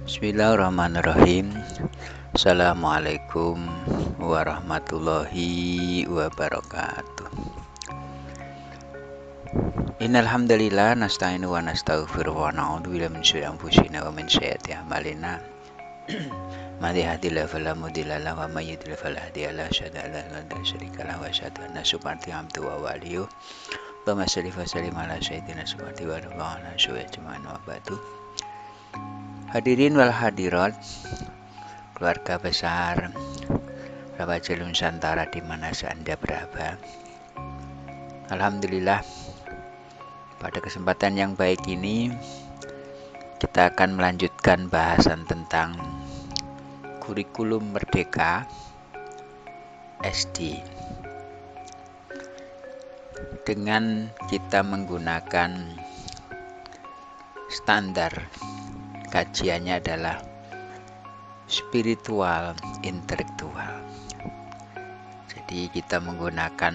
Bismillahirrahmanirrahim. Assalamualaikum warahmatullahi wabarakatuh. Innal hamdalillah nasta'inu wa nastaghfiru wa na'udzu billahi min syururi anfusina wa min sayyiati a'malina. Man yahdihillahu fala mudilla lahu wa may yudlil fala hadiya lahu. Asyhadu an la ilaha illallah wa syarika lahu wa asyhadu anna Muhammadan abduhu wa waliyuh. Allahumma shalli wa sallim ala sayyidina Muhammadin wa ala alihi ajmain wa ba'du. Hadirin wal hadirat, keluarga besar Rawaja Nusantara di mana Anda berada. Alhamdulillah, pada kesempatan yang baik ini kita akan melanjutkan bahasan tentang kurikulum Merdeka SD dengan kita menggunakan standar kajiannya adalah spiritual intelektual. Jadi kita menggunakan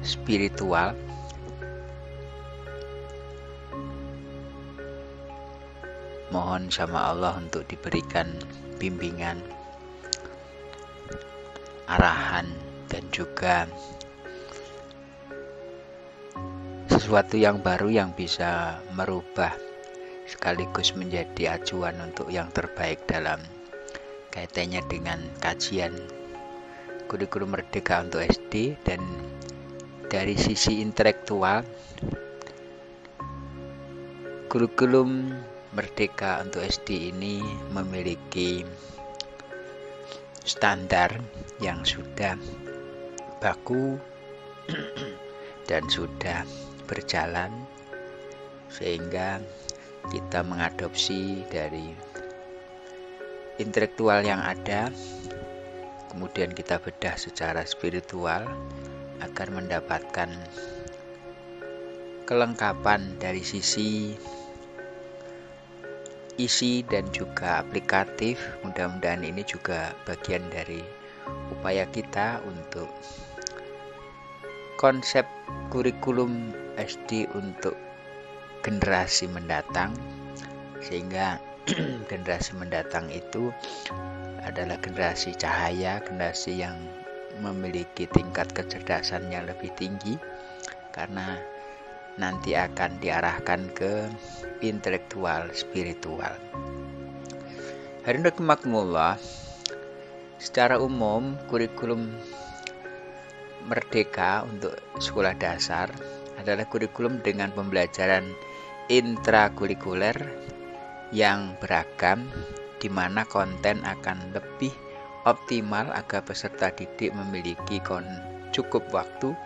spiritual mohon sama Allah untuk diberikan bimbingan, arahan, dan juga sesuatu yang baru yang bisa merubah sekaligus menjadi acuan untuk yang terbaik dalam kaitannya dengan kajian kurikulum Merdeka untuk SD. Dan dari sisi intelektual, kurikulum Merdeka untuk SD ini memiliki standar yang sudah baku dan sudah berjalan, sehingga kita mengadopsi dari intelektual yang ada, kemudian kita bedah secara spiritual agar mendapatkan kelengkapan dari sisi isi dan juga aplikatif. Mudah-mudahan ini juga bagian dari upaya kita untuk konsep kurikulum SD untuk generasi mendatang, sehingga generasi mendatang itu adalah generasi cahaya, generasi yang memiliki tingkat kecerdasan yang lebih tinggi karena nanti akan diarahkan ke intelektual spiritual. Hadirin rahimakumullah, secara umum kurikulum Merdeka untuk sekolah dasar adalah kurikulum dengan pembelajaran intrakurikuler yang beragam, di mana konten akan lebih optimal agar peserta didik memiliki cukup waktu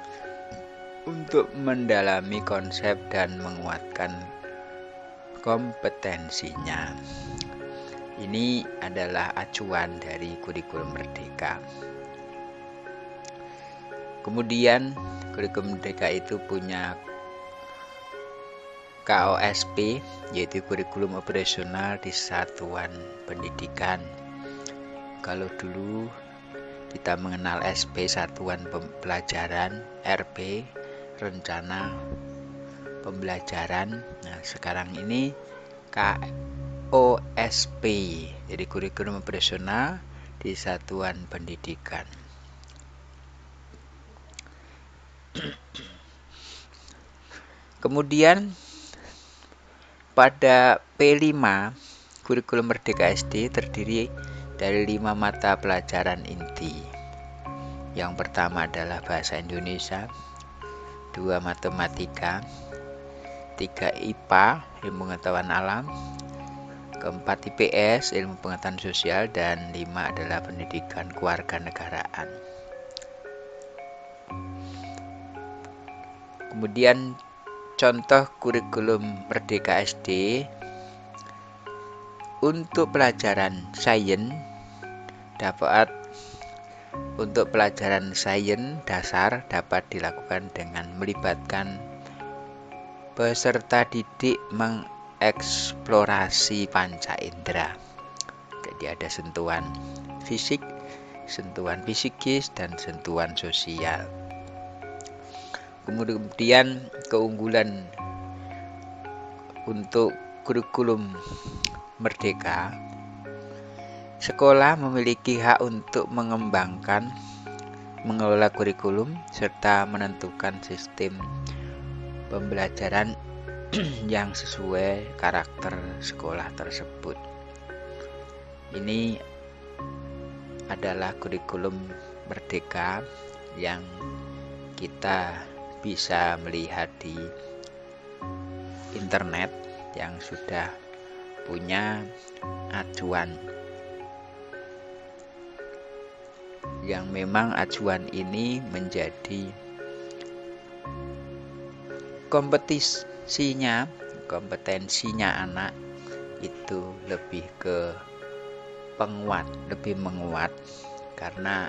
untuk mendalami konsep dan menguatkan kompetensinya. Ini adalah acuan dari kurikulum Merdeka. Kemudian kurikulum Merdeka itu punya KOSP, yaitu kurikulum operasional di satuan pendidikan. Kalau dulu kita mengenal SP, satuan pembelajaran, RP, rencana pembelajaran. Nah, sekarang ini KOSP, jadi kurikulum operasional di satuan pendidikan. Kemudian pada P5 kurikulum Merdeka SD terdiri dari 5 mata pelajaran inti. Yang pertama adalah bahasa Indonesia, 2 matematika, 3 IPA, ilmu pengetahuan alam, 4 IPS, ilmu pengetahuan sosial, dan 5 adalah pendidikan kewarganegaraan. Kemudian contoh kurikulum Merdeka SD untuk pelajaran sains dasar dapat dilakukan dengan melibatkan peserta didik mengeksplorasi panca indera. Jadi ada sentuhan fisik, sentuhan psikis, dan sentuhan sosial. Kemudian keunggulan untuk kurikulum merdeka, sekolah memiliki hak untuk mengembangkan, mengelola kurikulum, serta menentukan sistem pembelajaran yang sesuai karakter sekolah tersebut. Ini adalah kurikulum merdeka yang kita bisa melihat di internet yang sudah punya acuan, yang memang acuan ini menjadi kompetensinya anak itu lebih ke lebih menguat karena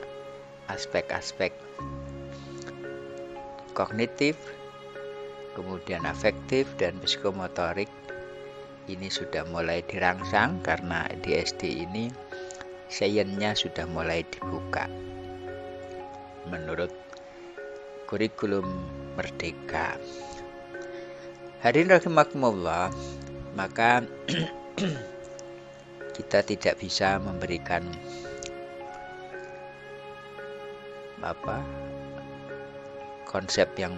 aspek-aspek kognitif, kemudian afektif dan psikomotorik ini sudah mulai dirangsang karena di SD ini sainsnya sudah mulai dibuka menurut kurikulum merdeka. Hadirin rahimakumullah, maka kita tidak bisa memberikan konsep yang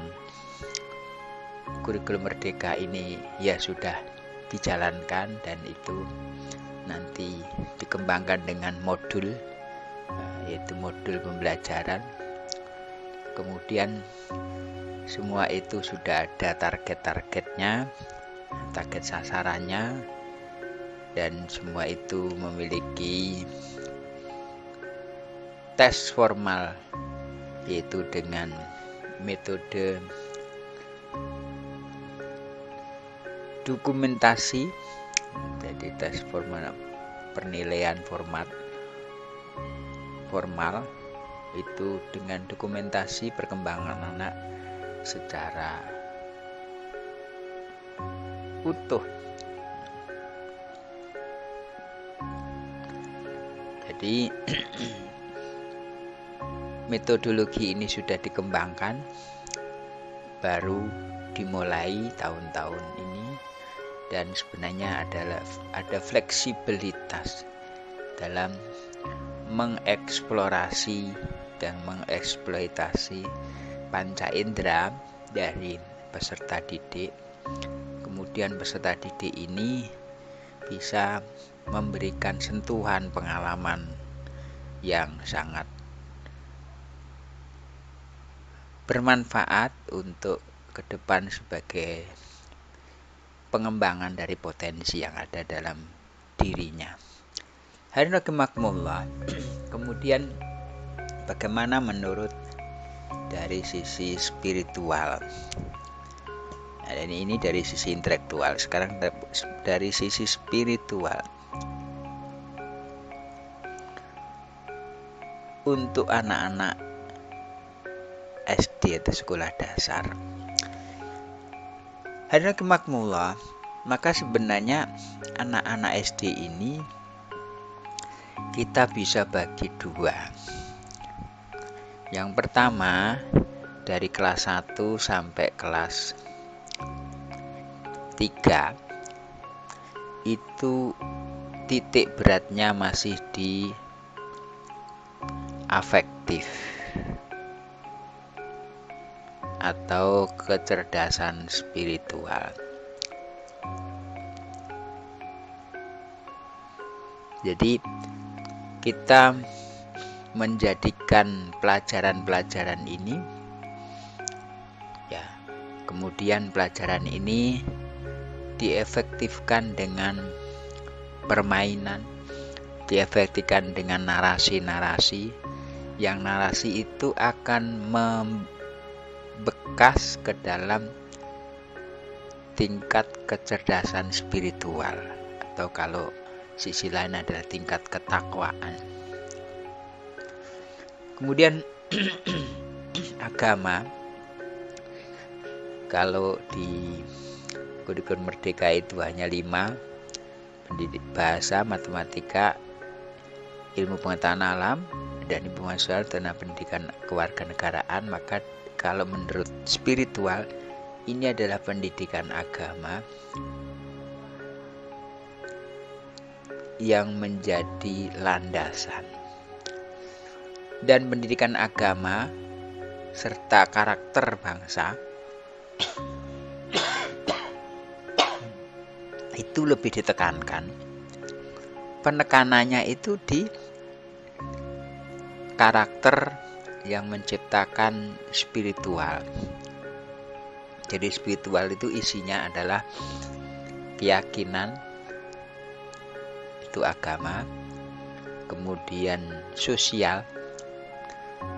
kurikulum merdeka ini ya sudah dijalankan dan itu nanti dikembangkan dengan modul, yaitu modul pembelajaran. Kemudian semua itu sudah ada target-targetnya, target sasarannya, dan semua itu memiliki tes formal, yaitu dengan metode dokumentasi. Jadi tes formal, penilaian formal itu dengan dokumentasi perkembangan anak secara utuh. Jadi metodologi ini sudah dikembangkan, baru dimulai tahun-tahun ini, dan sebenarnya ada fleksibilitas dalam mengeksplorasi dan mengeksploitasi panca indera dari peserta didik. Kemudian peserta didik ini bisa memberikan sentuhan pengalaman yang sangat bermanfaat untuk ke depan sebagai pengembangan dari potensi yang ada dalam dirinya. Hadirin rahimakumullah, kemudian bagaimana menurut dari sisi spiritual? Nah, ini dari sisi intelektual. Sekarang dari sisi spiritual. Untuk anak-anak SD atau sekolah dasar, hadirin rahimakumullah, maka sebenarnya anak-anak SD ini kita bisa bagi dua. Yang pertama dari kelas 1 sampai kelas 3 itu titik beratnya masih di afektif atau kecerdasan spiritual. Jadi kita menjadikan pelajaran-pelajaran ini ya, kemudian pelajaran ini diefektifkan dengan permainan, diefektifkan dengan narasi-narasi, yang narasi itu akan membekas ke dalam tingkat kecerdasan spiritual, atau kalau sisi lain adalah tingkat ketakwaan. Kemudian agama, kalau di kurikulum merdeka itu hanya 5, pendidik bahasa, matematika, ilmu pengetahuan alam, dan ilmu sosial, dan pendidikan kewarganegaraan. Maka kalau menurut spiritual, ini adalah pendidikan agama yang menjadi landasan. Dan pendidikan agama serta karakter bangsa itu lebih ditekankan. Penekanannya itu di karakter yang menciptakan spiritual. Jadi spiritual itu isinya adalah keyakinan, itu agama, kemudian sosial,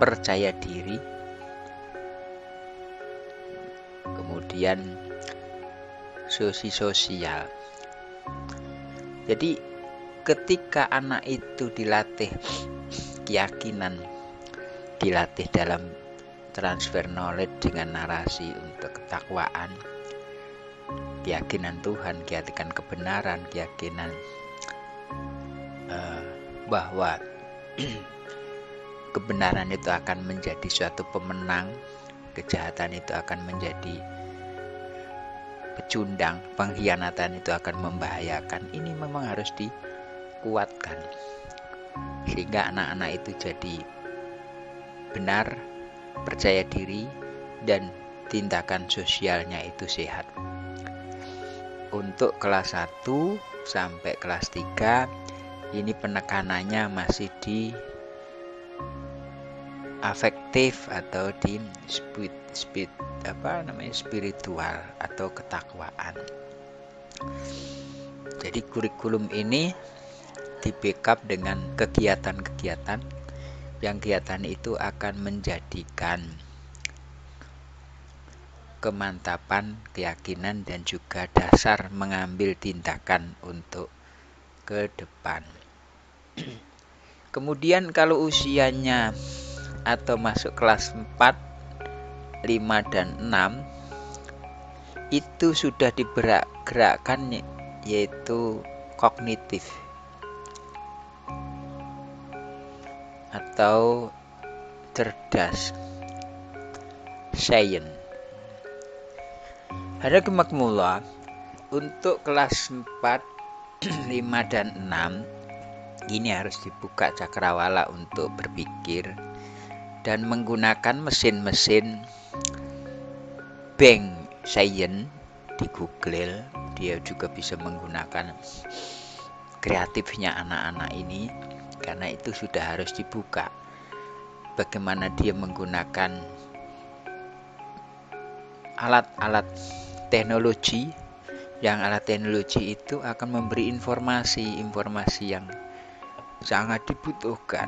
percaya diri, kemudian sosial. Jadi ketika anak itu dilatih keyakinan, dilatih dalam transfer knowledge dengan narasi untuk ketakwaan, keyakinan Tuhan, keyakinan kebenaran, keyakinan bahwa kebenaran itu akan menjadi suatu pemenang, kejahatan itu akan menjadi pecundang, pengkhianatan itu akan membahayakan. Ini memang harus dikuatkan sehingga anak-anak itu jadi benar, percaya diri, dan tindakan sosialnya itu sehat. Untuk kelas 1 sampai kelas 3 ini penekanannya masih di afektif atau di spiritual atau ketakwaan. Jadi kurikulum ini di backup dengan kegiatan-kegiatan yang kegiatan itu akan menjadikan kemantapan keyakinan dan juga dasar mengambil tindakan untuk ke depan. Kemudian kalau usianya atau masuk kelas 4, 5, dan 6 itu sudah digerakkan yaitu kognitif atau cerdas, science. Hadiratkumullah, untuk kelas 4, 5, dan 6 ini harus dibuka cakrawala untuk berpikir dan menggunakan mesin-mesin bank science di Google. Dia juga bisa menggunakan kreatifnya anak-anak ini, karena itu sudah harus dibuka bagaimana dia menggunakan alat-alat teknologi, yang alat teknologi itu akan memberi informasi yang sangat dibutuhkan.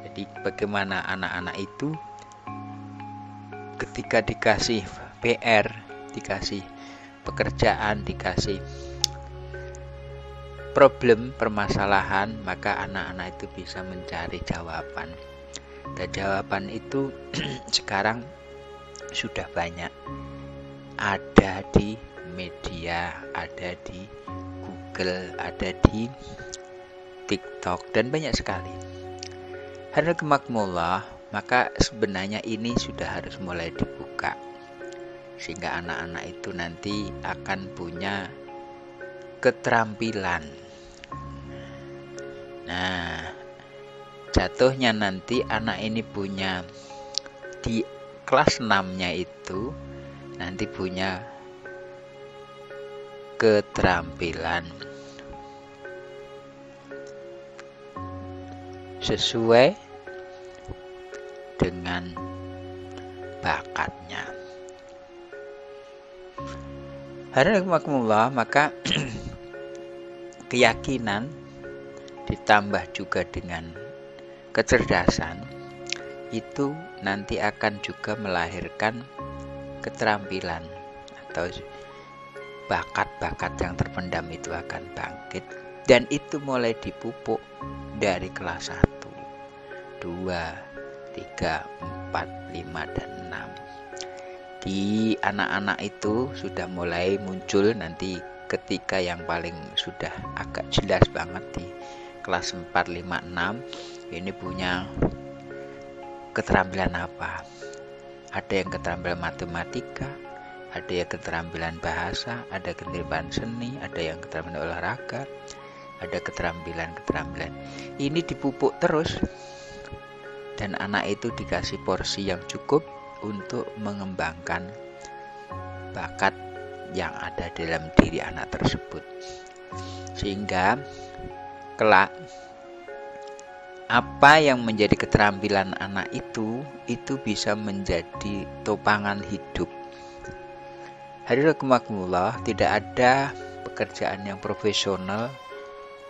Jadi bagaimana anak-anak itu ketika dikasih PR, dikasih pekerjaan, dikasih problem, permasalahan, maka anak-anak itu bisa mencari jawaban. Dan jawaban itu sekarang sudah banyak ada di media, ada di Google, ada di TikTok, dan banyak sekali. Hadiratkumullah, maka sebenarnya ini sudah harus mulai dibuka sehingga anak-anak itu nanti akan punya keterampilan. Nah, jatuhnya nanti anak ini punya di kelas 6-nya itu nanti punya keterampilan sesuai dengan bakatnya. Hadiratkumullah, maka keyakinan ditambah juga dengan kecerdasan itu nanti akan juga melahirkan keterampilan atau bakat-bakat yang terpendam itu akan bangkit, dan itu mulai dipupuk dari kelas 1, 2, 3, 4, 5, dan 6. Di anak-anak itu sudah mulai muncul nanti ketika yang paling sudah agak jelas banget di kelas 4, 5, 6 ini punya keterampilan apa? Ada yang keterampilan matematika, ada yang keterampilan bahasa, ada keterampilan seni, ada yang keterampilan olahraga, ada keterampilan-keterampilan. Ini dipupuk terus dan anak itu dikasih porsi yang cukup untuk mengembangkan bakat yang ada dalam diri anak tersebut. Sehingga kelak apa yang menjadi keterampilan anak itu bisa menjadi topangan hidup. Hadirin rahimakumullah, tidak ada pekerjaan yang profesional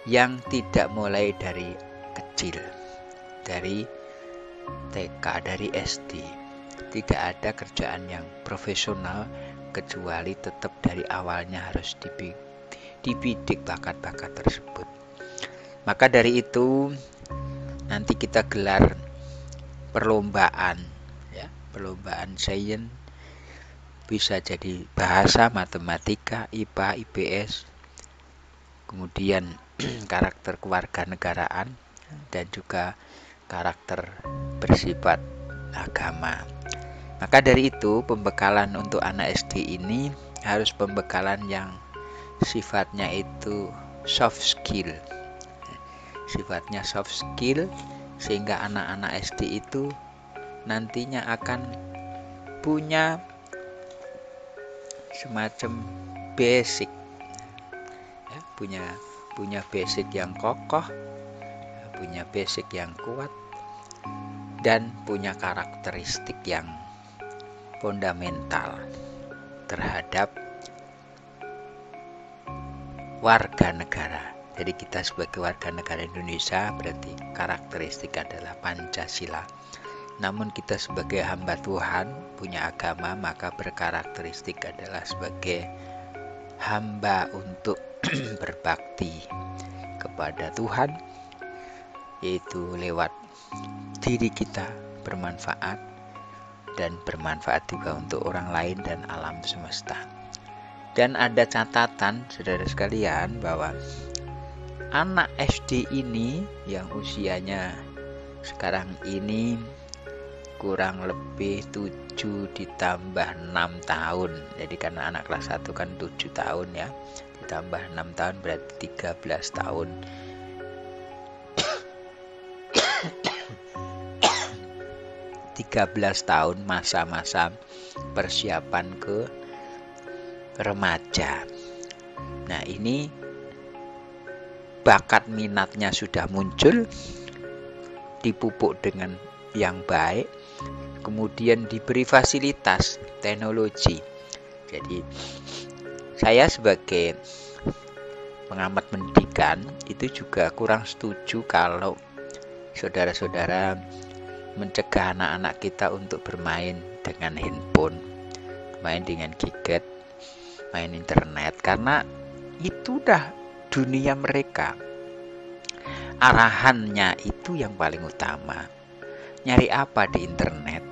yang tidak mulai dari kecil, dari TK, dari SD. Tidak ada kerjaan yang profesional kecuali tetap dari awalnya harus dibidik bakat-bakat tersebut. Maka dari itu nanti kita gelar perlombaan, ya, perlombaan sains, bisa jadi bahasa, matematika, IPA, IPS, kemudian karakter kewarganegaraan, dan juga karakter bersifat agama. Maka dari itu pembekalan untuk anak SD ini harus pembekalan yang sifatnya itu soft skill. Sifatnya soft skill sehingga anak-anak SD itu nantinya akan punya semacam basic, ya, punya basic yang kokoh, punya basic yang kuat, dan punya karakteristik yang fundamental terhadap warga negara. Jadi kita sebagai warga negara Indonesia berarti karakteristik adalah Pancasila. Namun kita sebagai hamba Tuhan punya agama, maka berkarakteristik adalah sebagai hamba untuk berbakti kepada Tuhan, yaitu lewat diri kita bermanfaat dan bermanfaat juga untuk orang lain dan alam semesta. Dan ada catatan, saudara sekalian, bahwa anak SD ini yang usianya sekarang ini kurang lebih 7 ditambah 6 tahun. Jadi karena anak kelas 1 kan 7 tahun ya, ditambah 6 tahun berarti 13 tahun. 13 tahun masa-masa persiapan ke remaja. Nah, ini bakat minatnya sudah muncul, dipupuk dengan yang baik, kemudian diberi fasilitas teknologi. Jadi saya sebagai pengamat pendidikan itu juga kurang setuju kalau saudara-saudara mencegah anak-anak kita untuk bermain dengan handphone, main dengan gadget, main internet, karena itu udah dunia mereka. Arahannya itu yang paling utama. Nyari apa di internet,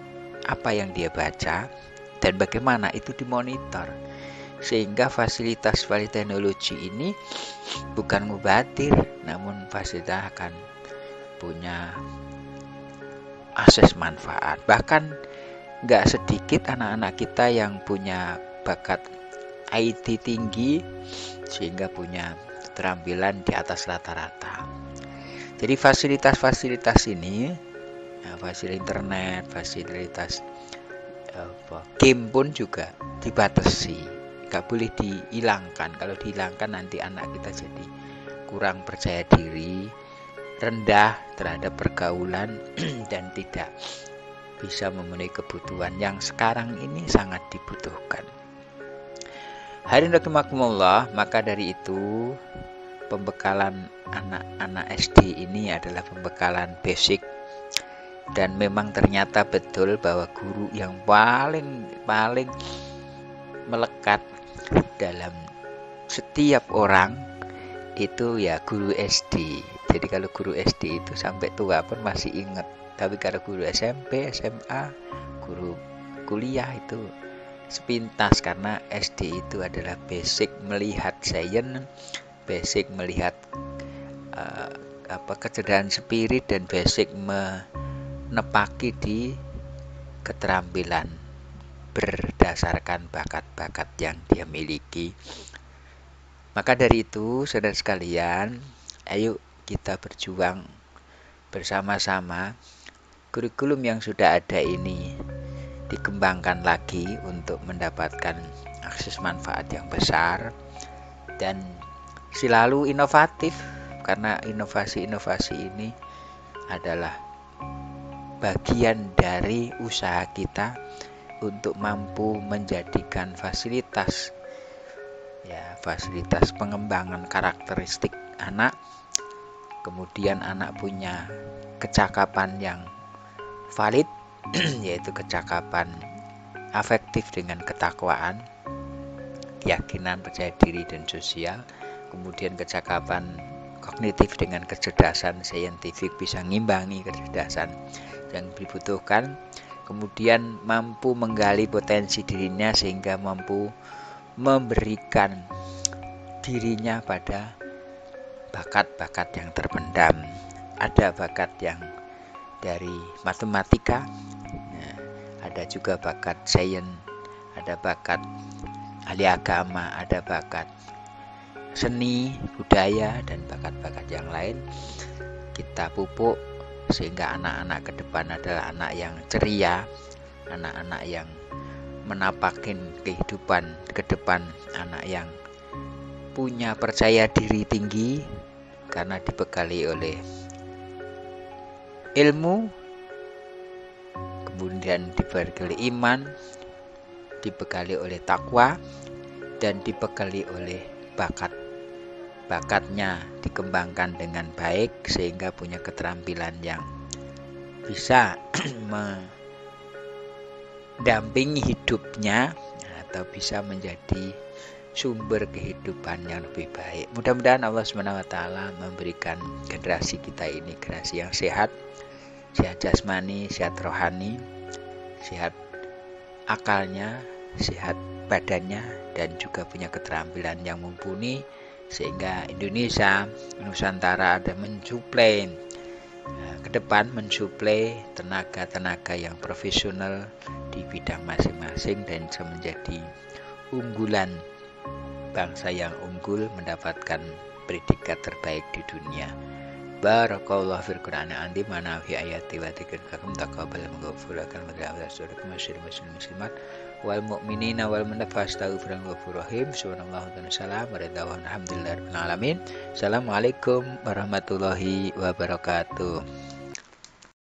apa yang dia baca, dan bagaimana itu dimonitor. Sehingga fasilitas teknologi ini bukan mubadir, namun fasilitas akan punya akses manfaat. Bahkan nggak sedikit anak-anak kita yang punya bakat IT tinggi sehingga punya keterampilan di atas rata-rata. Jadi fasilitas-fasilitas ini, fasilitas internet, fasilitas game pun juga dibatasi, nggak boleh dihilangkan. Kalau dihilangkan nanti anak kita jadi kurang percaya diri, rendah terhadap pergaulan dan tidak bisa memenuhi kebutuhan yang sekarang ini sangat dibutuhkan. Hadirin rahimakumullah, maka dari itu pembekalan anak-anak SD ini adalah pembekalan basic, dan memang ternyata betul bahwa guru yang paling melekat dalam setiap orang itu ya guru SD. Jadi kalau guru SD itu sampai tua pun masih ingat. Tapi kalau guru SMP, SMA, guru kuliah itu sepintas, karena SD itu adalah basic melihat sains, basic melihat kecerdasan spirit, dan basic menepaki di keterampilan berdasarkan bakat-bakat yang dia miliki. Maka dari itu, saudara sekalian, Ayo kita berjuang bersama-sama. Kurikulum yang sudah ada ini dikembangkan lagi untuk mendapatkan akses manfaat yang besar dan selalu inovatif, karena inovasi-inovasi ini adalah bagian dari usaha kita untuk mampu menjadikan fasilitas pengembangan karakteristik anak. Kemudian anak punya kecakapan yang valid yaitu kecakapan afektif dengan ketakwaan, keyakinan, percaya diri, dan sosial. Kemudian kecakapan kognitif dengan kecerdasan saintifik bisa ngimbangi kecerdasan yang dibutuhkan. Kemudian mampu menggali potensi dirinya sehingga mampu memberikan dirinya pada bakat-bakat yang terpendam. Ada bakat yang dari matematika, ada juga bakat sains, ada bakat ahli agama, ada bakat seni, budaya, dan bakat-bakat yang lain. Kita pupuk sehingga anak-anak ke depan adalah anak yang ceria, anak-anak yang menapakin kehidupan ke depan, anak yang punya percaya diri tinggi karena dibekali oleh ilmu, kemudian dibekali iman, dibekali oleh takwa, dan dibekali oleh bakatnya dikembangkan dengan baik sehingga punya keterampilan yang bisa mendampingi hidupnya atau bisa menjadi sumber kehidupan yang lebih baik. Mudah-mudahan Allah SWT memberikan generasi kita ini generasi yang sehat, sehat jasmani, sehat rohani, sehat akalnya, sehat badannya, dan juga punya keterampilan yang mumpuni sehingga Indonesia, Nusantara ada mensuplai ke depan, mensuplai tenaga-tenaga yang profesional di bidang masing-masing dan bisa menjadi unggulan, bangsa yang unggul mendapatkan predikat terbaik di dunia. Barakallahu fil Qur'ani andi mana fi ayati wa dzikrikakum taqabbal maghfuratan wa ta'awwadakum muslimat wal mu'minina wal munafastaghfiran ghafurur rahim. Subhanallahu wa salam wa alhamdulillahirabbil alamin. Assalamualaikum warahmatullahi wabarakatuh.